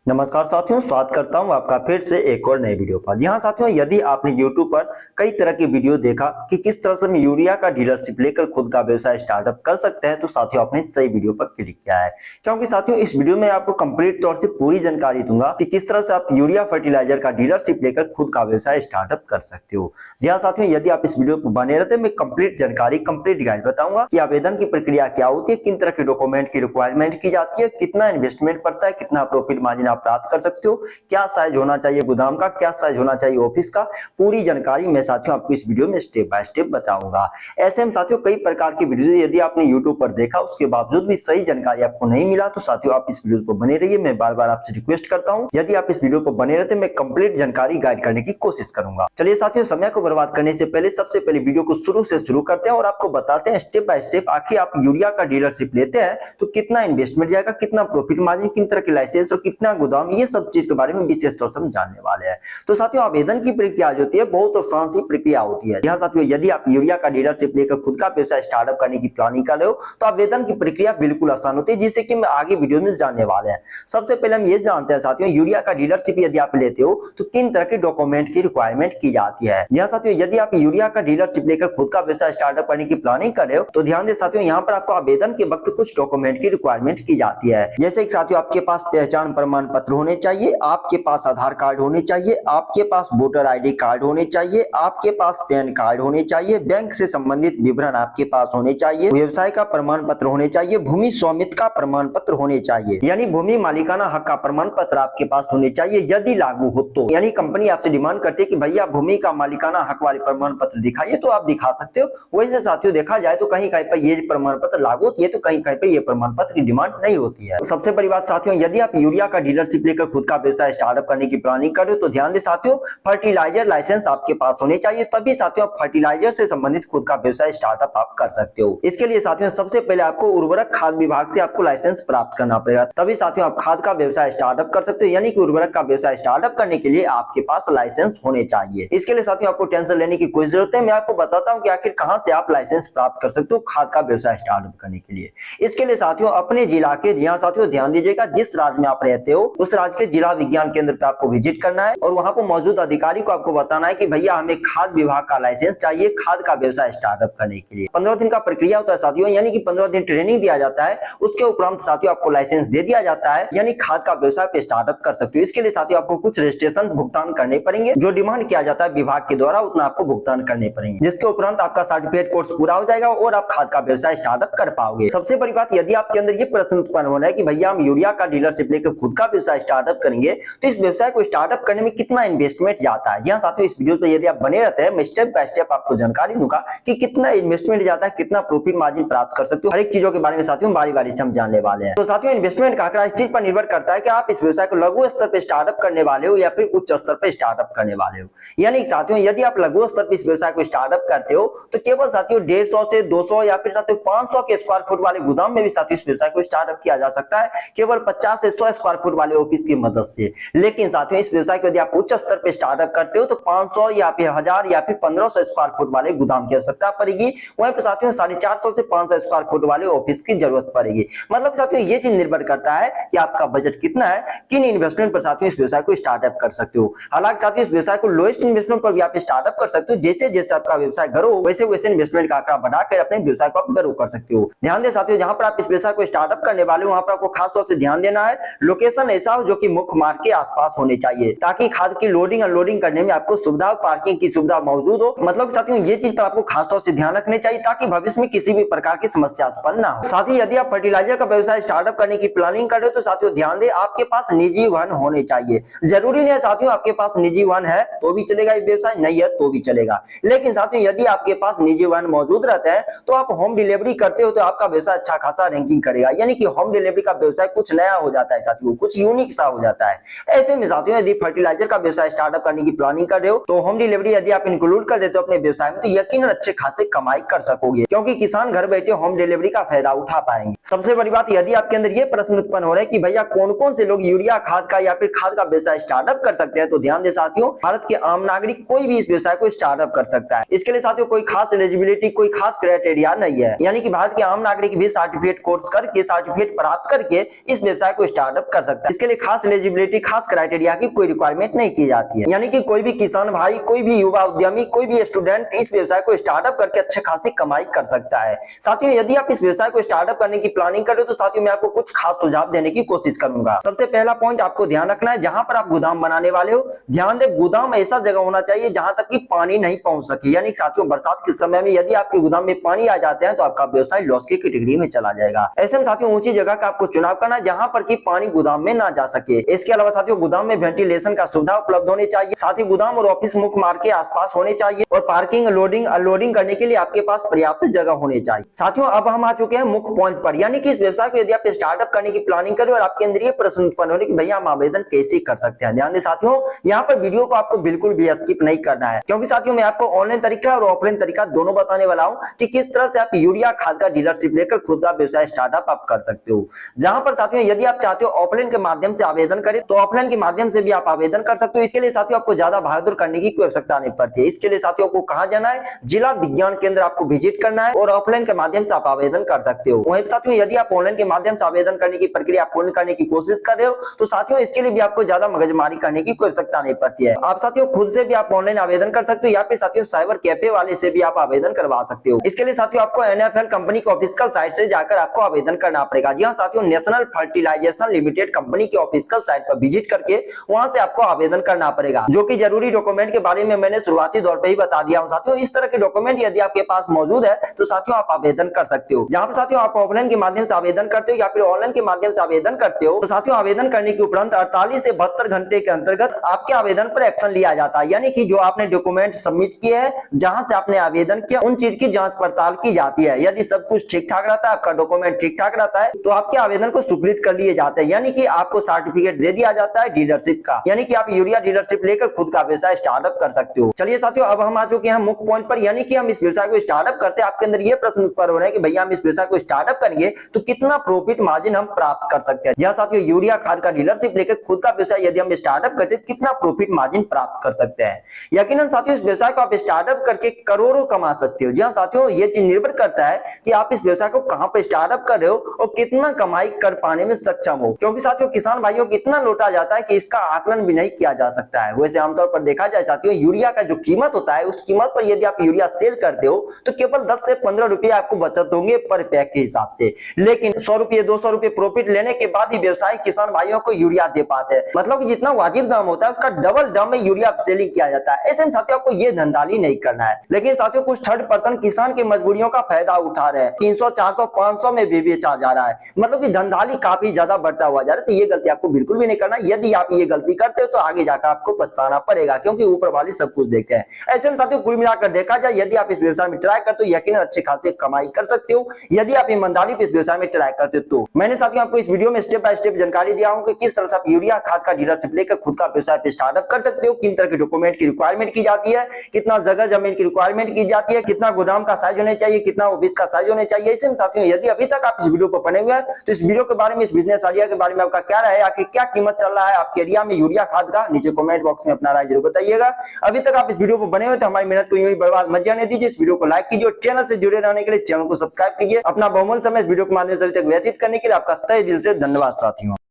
नमस्कार साथियों, स्वागत करता हूं आपका फिर से एक और नए वीडियो पर। यहाँ साथियों, यदि आपने YouTube पर कई तरह के वीडियो देखा कि किस तरह से हम यूरिया का डीलरशिप लेकर खुद का व्यवसाय स्टार्टअप कर सकते हैं, तो साथियों आपने सही वीडियो पर क्लिक किया है। क्योंकि साथियों इस वीडियो में आपको कंप्लीट तौर से पूरी जानकारी दूंगा कि किस तरह से आप यूरिया फर्टिलाइजर का डीलरशिप लेकर खुद का व्यवसाय स्टार्टअप कर सकते हो। जी हाँ साथियों, यदि आप इस वीडियो पर बने रहते मैं कंप्लीट जानकारी, कंप्लीट गाइड बताऊंगा कि आवेदन की प्रक्रिया क्या होती है, किन तरह के डॉक्यूमेंट की रिक्वायरमेंट की जाती है, कितना इन्वेस्टमेंट पड़ता है, कितना प्रॉफिट मार्जिन आप प्राप्त कर सकते हो, क्या साइज होना चाहिए गोदाम का, क्या साइज होना चाहिए ऑफिस का, पूरी जानकारी मैं साथियों आपको इस वीडियो में स्टेप बाय स्टेप बताऊंगा। ऐसे में साथियों कई प्रकार की वीडियो यदि आपने YouTube पर देखा उसके बावजूद भी सही जानकारी आपको नहीं मिला, तो साथियों आप इस वीडियो पर बने रहिए। मैं बार बार आपसे रिक्वेस्ट करता हूं, यदि आप इस वीडियो पर बने रहते मैं कंप्लीट जानकारी गाइड करने की कोशिश करूंगा। चलिए साथियों, समय को बर्बाद करने से पहले सबसे पहले वीडियो को शुरू से शुरू करते हैं और आपको बताते हैं स्टेप बाय स्टेप आखिर आप यूरिया का डीलरशिप लेते हैं तो कितना इन्वेस्टमेंट जाएगा, कितना प्रॉफिट मार्जिन, किन तरह के लाइसेंस और कितना गोदाम, ये सब चीज के बारे में विशेष तौर से हम जानने वाले हैं। तो साथियों आवेदन की प्रक्रिया जो होती है बहुत आसान सी प्रक्रिया होती है। यहाँ साथियों यदि आप यूरिया का डीलरशिप लेकर खुद का व्यवसाय स्टार्टअप करने की प्लानिंग कर रहे हो तो आवेदन की प्रक्रिया बिल्कुल आसान होती है, जिससे कि मैं आगे वीडियो में जानने वाले हैं। सबसे पहले हम ये जानते हैं साथियों यूरिया का डीलरशिप यदि आप लेते हो तो किन तरह के डॉक्यूमेंट की रिक्वायरमेंट की जाती है। यहाँ साथियों यदि आप यूरिया का डीलरशिप लेकर खुद का व्यवसाय स्टार्टअप करने की प्लानिंग कर रहे हो तो ध्यान दे साथियों, यहाँ पर आपको आवेदन के वक्त कुछ डॉक्यूमेंट की रिक्वायरमेंट की जाती है। जैसे कि साथियों आपके पास पहचान प्रमाण पत्र होने चाहिए, आपके पास आधार कार्ड होने चाहिए, आपके पास वोटर आईडी कार्ड होने चाहिए, आपके पास पैन कार्ड होने चाहिए, बैंक से संबंधित विवरण आपके पास होने चाहिए, व्यवसाय का प्रमाण पत्र होने चाहिए, भूमि स्वामित्व का प्रमाण पत्र होने चाहिए, यानी भूमि मालिकाना हक का प्रमाण पत्र आपके पास होने चाहिए यदि लागू हो तो। यानी कंपनी आपसे डिमांड करती है कि भैया भूमि का मालिकाना हक वाले प्रमाण पत्र दिखाइए, तो आप दिखा सकते हो। वैसे साथियों देखा जाए तो कहीं कहीं पर ये प्रमाण पत्र लागू होती है तो कहीं कहीं पर ये प्रमाण पत्र की डिमांड नहीं होती है। सबसे बड़ी बात साथियों, यदि आप यूरिया का डीलरशिप लेकर खुद का व्यवसाय स्टार्टअप करने की प्लानिंग कर रहे हो तो ध्यान दे साथियों फर्टिलाइजर लाइसेंस आपके पास होने चाहिए, तभी साथियों आप फर्टिलाइजर से संबंधित खुद का व्यवसाय स्टार्टअप आप कर सकते हो। इसके लिए साथियों सबसे पहले आपको उर्वरक खाद विभाग से आपको लाइसेंस प्राप्त करना पड़ेगा, तभी साथियों आप खाद का व्यवसाय स्टार्टअप कर सकते हो। यानी कि उर्वरक का व्यवसाय स्टार्टअप करने के लिए आपके पास लाइसेंस होने चाहिए। इसके लिए साथियों आपको टेंशन लेने की कोई जरूरत है, मैं आपको बताता हूँ कि आखिर कहां से आप लाइसेंस प्राप्त कर सकते हो खाद का व्यवसाय स्टार्टअप करने के लिए। इसके लिए साथियों अपने जिला के, यहाँ साथियों ध्यान दीजिएगा, जिस राज्य में आप रहते हो उस राज्य के जिला विज्ञान केंद्र पे आपको विजिट करना है और वहां पर मौजूद अधिकारी को आपको बताना है कि भैया हमें खाद विभाग का लाइसेंस चाहिए खाद का व्यवसाय स्टार्टअप करने के लिए। 15 दिन का प्रक्रिया होता है साथियों, यानी कि 15 दिन ट्रेनिंग दिया जाता है, उसके उपरांत साथियों आपको लाइसेंस दे दिया जाता है, यानी खाद का व्यवसाय पे स्टार्टअप कर सकते हो। इसके लिए साथियों आपको कुछ रजिस्ट्रेशन भुगतान करने पड़ेंगे, जो डिमांड किया जाता है विभाग के द्वारा उतना आपको भुगतान करने पड़ेंगे, जिसके उपरांत आपका सर्टिफिकेट कोर्स पूरा हो जाएगा और आप खाद का व्यवसाय स्टार्टअप कर पाओगे। सबसे बड़ी बात, यदि आपके अंदर ये प्रश्न उत्पन्न हो रहा है कि भैया हम यूरिया का डीलरशिप लेकर खुद का व्यवसाय स्टार्टअप करेंगे तो इस व्यवसाय को स्टार्टअप करने में कितना इन्वेस्टमेंट जाता है। यहाँ साथियों इस वीडियो पे यदि आप बने रहते हैं मैं स्टेप बाय स्टेप आपको जानकारी दूंगा कि कितना इन्वेस्टमेंट जाता है, कितना प्रॉफिट मार्जिन प्राप्त कर सकते हो, हर एक चीजों के बारे में साथियों बारी बारी से हम जानने वाले हैं। तो साथियों इन्वेस्टमेंट का आंकड़ा इस चीज पर निर्भर करता है कि आप इस व्यवसाय को लघु स्तर पर स्टार्टअप करने वाले हो या फिर उच्च स्तर पर स्टार्टअप करने वाले हो। यानी साथियों यदि आप लघु स्तर पर इस व्यवसाय को स्टार्टअप करते हो तो केवल साथियों 150 से 200 या फिर साथियों 500 के स्क्वायर फुट वाले गोदाम में भी साथियों इस व्यवसाय को स्टार्टअप किया जा सकता है, केवल 50 से 100 स्क्वायर फुट वाले ऑफिस की मदद से। लेकिन साथियों इस व्यवसाय को यदि आप उच्च स्तर पर स्टार्टअप करते हो तो 500 या फिर 1000 या फिर 1500 स्क्वायर फुट वाले गोदाम की आवश्यकता पड़ेगी। वहीं पर साथियों 450 से 500 स्क्वायर फुट वाले ऑफिस की जरूरत पड़ेगी। मतलब साथियों ये चीज निर्भर करता है कि आपका बजट कितना है, किन इन्वेस्टमेंट पर साथियों इस व्यवसाय को स्टार्टअप कर सकते हो। हालांकि साथियों इस व्यवसाय को लोएस्ट इन्वेस्टमेंट पर भी आप स्टार्टअप कर सकते हो, जैसे जैसे आपका व्यवसाय ग्रो वैसे वैसे इन्वेस्टमेंट का आंकड़ा बढ़ाकर अपने व्यवसाय को आप ग्रो कर सकते हो। ध्यान दे साथियों, जहां पर आप इस व्यवसाय को स्टार्टअप करने वाले हो वहां पर आपको खास तौर से ध्यान देना है, लोकेशन ऐसा हो जो कि मुख्य मार्ग के आसपास होने चाहिए ताकि खाद की लोडिंग अनलोडिंग करने में आपको सुविधा, पार्किंग की सुविधा मौजूद हो। मतलब साथियों ये चीज पर आपको खास तौर से ध्यान रखने चाहिए ताकि भविष्य में किसी भी प्रकार की समस्या उत्पन्न ना हो। साथ ही यदि आप फर्टिलाइजर का व्यवसाय स्टार्टअप करने की प्लानिंग कर रहे हो तो साथियों ध्यान दे आपके पास निजी वाहन होने चाहिए। जरूरी नहीं है साथियों आपके पास निजी वाहन है तो भी चलेगा, ये व्यवसाय नहीं है तो भी चलेगा। लेकिन साथियों यदि आपके पास निजी वाहन मौजूद रहता है तो आप होम डिलीवरी करते हो तो आपका व्यवसाय अच्छा खासा रैंकिंग करेगा। यानी कि होम डिलीवरी का व्यवसाय कुछ नया हो जाता है साथियों, कुछ यूनिक सा हो जाता है। ऐसे में साथियों यदि फर्टिलाइजर का व्यवसाय स्टार्टअप करने की प्लानिंग कर रहे हो तो होम डिलीवरी यदि आप इंक्लूड कर देते हो अपने व्यवसाय में तो यकीनन अच्छे खासे कमाई कर सकोगे, क्योंकि किसान घर बैठे होम डिलीवरी का फायदा उठा पाएंगे। सबसे बड़ी बात, यदि आपके अंदर ये प्रश्न उत्पन्न हो रहा है कि भैया कौन कौन से लोग यूरिया खाद का या फिर खाद का व्यवसाय स्टार्टअप कर सकते हैं, तो ध्यान दे साथियों भारत के आम नागरिक कोई भी इस व्यवसाय को स्टार्टअप कर सकता है। इसके लिए साथियों कोई खास एलिजिबिलिटी, कोई खास क्राइटेरिया नहीं है। यानी कि भारत के आम नागरिक भी सर्टिफिकेट कोर्स करके, सर्टिफिकेट प्राप्त करके इस व्यवसाय को स्टार्टअप कर सकता है। इसके लिए खास एलिजिबिलिटी, खास क्राइटेरिया की कोई रिक्वायरमेंट नहीं की जाती है। यानी कि कोई भी किसान भाई, कोई भी युवा उद्यमी, कोई भी स्टूडेंट इस व्यवसाय को स्टार्टअप करके अच्छे खासी कमाई कर सकता है। साथियों, यदि आप इस व्यवसाय को स्टार्टअप करने की प्लानिंग कर रहे हो तो साथियों मैं आपको कुछ खास सुझाव देने की कोशिश करूंगा। सबसे पहला पॉइंट आपको ध्यान रखना है, जहां पर आप गोदाम बनाने वाले हो, ध्यान दें गोदाम ऐसा जगह होना चाहिए जहां तक कि पानी नहीं पहुंच सके। यानी साथियों बरसात के समय में यदि आपके गोदाम में पानी आ जाते हैं तो आपका व्यवसाय लॉस की कैटेगरी में चला जाएगा। ऐसे में साथियों ऊंची जगह का आपको चुनाव करना है जहां पर कि पानी गोदाम में ना जा सके। इसके अलावा साथियों गोदाम में वेंटिलेशन का सुविधा उपलब्ध होनी चाहिए। साथ ही गोदाम और ऑफिस मुख्य मार्ग के आसपास होने चाहिए और पार्किंग, लोडिंग, अनलोडिंग करने के लिए आपके पास पर्याप्त जगह होनी चाहिए। साथियों अब हम आ चुके हैं मुख्य पॉइंट पर, यानी कि इस व्यवसाय को यदि आप स्टार्टअप करने की प्लानिंग करें और आपके अंदर ये प्रश्न उत्पन्न हो कि भैया हम आवेदन कैसे कर सकते हैं। ध्यान दें साथियों, यहाँ पर वीडियो को आपको बिल्कुल भी स्किप नहीं करना है, क्योंकि साथियों मैं आपको ऑनलाइन तरीका और ऑफलाइन तरीका दोनों बताने वाला हूं कि किस तरह से आप यूरिया खाद का डीलरशिप लेकर खुद का व्यवसाय स्टार्टअप आप कर सकते हो। जहां पर साथियों यदि आप चाहते हो ऑफलाइन के माध्यम से आवेदन करें तो ऑफलाइन के माध्यम से भी आप आवेदन कर सकते हो। इसके लिए साथियों आपको ज्यादा भागदौड़ करने की कोई आवश्यकता नहीं पड़ती है। इसके लिए साथियों को कहां जाना है, जिला विज्ञान केंद्र आपको विजिट करना है और ऑफलाइन के माध्यम से आप आवेदन कर सकते हो। वहीं साथियों यदि आप ऑनलाइन के माध्यम से आवेदन करने की प्रक्रिया पूर्ण करने की कोशिश कर रहे हो तो साथियों इसके लिए भी आपको ज्यादा मगजमारी करने की कोई आवश्यकता नहीं पड़ती है। आप साथियों खुद से भी आप ऑनलाइन आवेदन कर सकते हो या फिर साथियों साइबर कैफे वाले से भी आप आवेदन करवा सकते हो। इसके लिए साथियों आपको एनएफएल कंपनी की ऑफिशियल साइट से जाकर आपको आवेदन करना पड़ेगा। जी हां साथियों, नेशनल फर्टिलाइजेशन लिमिटेड कंपनी की ऑफिशियल साइट पर विजिट करके वहां से आपको आवेदन करना पड़ेगा, जो कि जरूरी डॉक्यूमेंट के बारे में मैंने शुरुआती दौर पर ही बता दिया हूं। साथियों इस तरह के डॉक्यूमेंट यदि आपके पास मौजूद है तो साथियों आप आवेदन कर सकते हो। जहां पर साथियों आप ऑफलाइन के माध्यम से आवेदन करते हो या फिर ऑनलाइन के माध्यम से आवेदन करते हो तो साथियों आवेदन करने के उपरांत 48 से 72 घंटे के अंतर्गत आपके आवेदन पर एक्शन लिया जाता है। यानी कि जो आपने डॉक्यूमेंट सबमिट किए हैं, जहां से आपने आवेदन किया, उन चीज की जांच पड़ताल की जाती है। यदि सब कुछ ठीक ठाक रहता है, आपका डॉक्यूमेंट ठीक ठाक रहता है तो आपके आवेदन को स्वीकृत कर लिए जाते हैं। यानी कि आपको सर्टिफिकेट दे दिया जाता है डीलरशिप का, यानी कि आप यूरिया डीलरशिप लेकर खुद का व्यवसाय स्टार्टअप कर सकते हो। चलिए साथियों अब हम आ चुके हैं मुख्य पॉइंट पर, यानी कि हम इस व्यवसाय को स्टार्टअप करते हैं। आपके अंदर ये प्रश्न उत्पन्न हो रहा है कि भैया हम इस व्यवसाय को स्टार्टअप करेंगे तो कितना प्रॉफिट मार्जिन हम प्राप्त कर सकते हैं। जहां साथियों यूरिया खाद का डीलरशिप लेकर खुद का व्यवसाय यदि हम स्टार्टअप करते हैं कितना प्रॉफिट मार्जिन प्राप्त कर सकते हैं। यकीनन साथियों इस व्यवसाय को आप स्टार्टअप करके करोड़ों कमा सकते हो। जी हां साथियों, ये चीज निर्भर करता है कि आप इस व्यवसाय को कहां पर स्टार्टअप कर रहे हो और कितना कमाई कर पाने में सक्षम हो, क्योंकि साथियों किसान भाइयों को इतना लौटा जाता है कि इसका आकलन भी नहीं किया जा सकता है। वैसे आमतौर पर देखा जाए साथियों यूरिया का जो कीमत होता है उस कीमत पर यदि आप यूरिया सेल करते हो तो केवल 10 से 15 रुपए आपको बचत होंगे पर पैक के हिसाब से, लेकिन 100 रुपए 200 रुपए प्रॉफिट लेने के बाद ही व्यवसाय किसान भाइयों को यूरिया दे पाते हैं। मतलब कि जितना वाजिब दाम होता है उसका डबल दाम में यूरिया सेलिंग किया जाता है। ऐसे में साथियों आपको ये धंधाली नहीं करना है। लेकिन साथियों कुछ थर्ड पर्सन किसान की मजबूरियों का फायदा उठा रहे हैं, 300 400 500 में भी बेचा जा रहा है। मतलब कि धंधाली काफी ज्यादा बढ़ता हुआ जा रहा है। तो ये गलती आपको बिल्कुल भी नहीं करना। यदि आप ये गलती करते हो तो आगे जाकर आपको पछताना पड़ेगा, क्योंकि ऊपर वाले सब कुछ देखते हैं। ऐसे में साथियों कुल मिलाकर देखा जाए यदि आप इस व्यवसाय में ट्राई करते हो यकीनन अच्छे खासे कमाई कर सकते हो। यदि आप ईमानदारी पे इस व्यवसाय में ट्राई करते हो तो मैंने साथियों आपको इस वीडियो में स्टेप बाय स्टेप जानकारी दिया हूं कि किस तरह से आप यूरिया खाद का डीलरशिप लेकर खुद का व्यवसाय पे स्टार्टअप कर सकते हो, किन तरह के डॉक्यूमेंट की रिक्वायरमेंट की जाती है, कितना जगह जमीन की रिक्वायरमेंट की जाती है, कितना गोदाम का साइज होना चाहिए, कितना ऑफिस का साइज होना चाहिए। इसमें साथियों यदि अभी तक आप इस वीडियो पर बने हुए हैं तो इस वीडियो के बारे में, इस बिजनेस आइडिया के बारे में आपका क्या राय है, आखिर क्या कीमत चल रहा है आपके एरिया में यूरिया खाद का, नीचे कमेंट बॉक्स में अपना राय जरूर बताइएगा। अभी तक आप इस वीडियो पर बने हुए तो हमारी मेहनत को यूं ही बर्बाद मत जाने दीजिए। इस वीडियो को लाइक कीजिए और चैनल से जुड़े रहने के लिए चैनल को सब्सक्राइब कीजिए। अपना बहुमूल्य समय इस वीडियो के माध्यम से अभी तक व्यतीत करने के लिए आपका तहे दिल से धन्यवाद साथियों।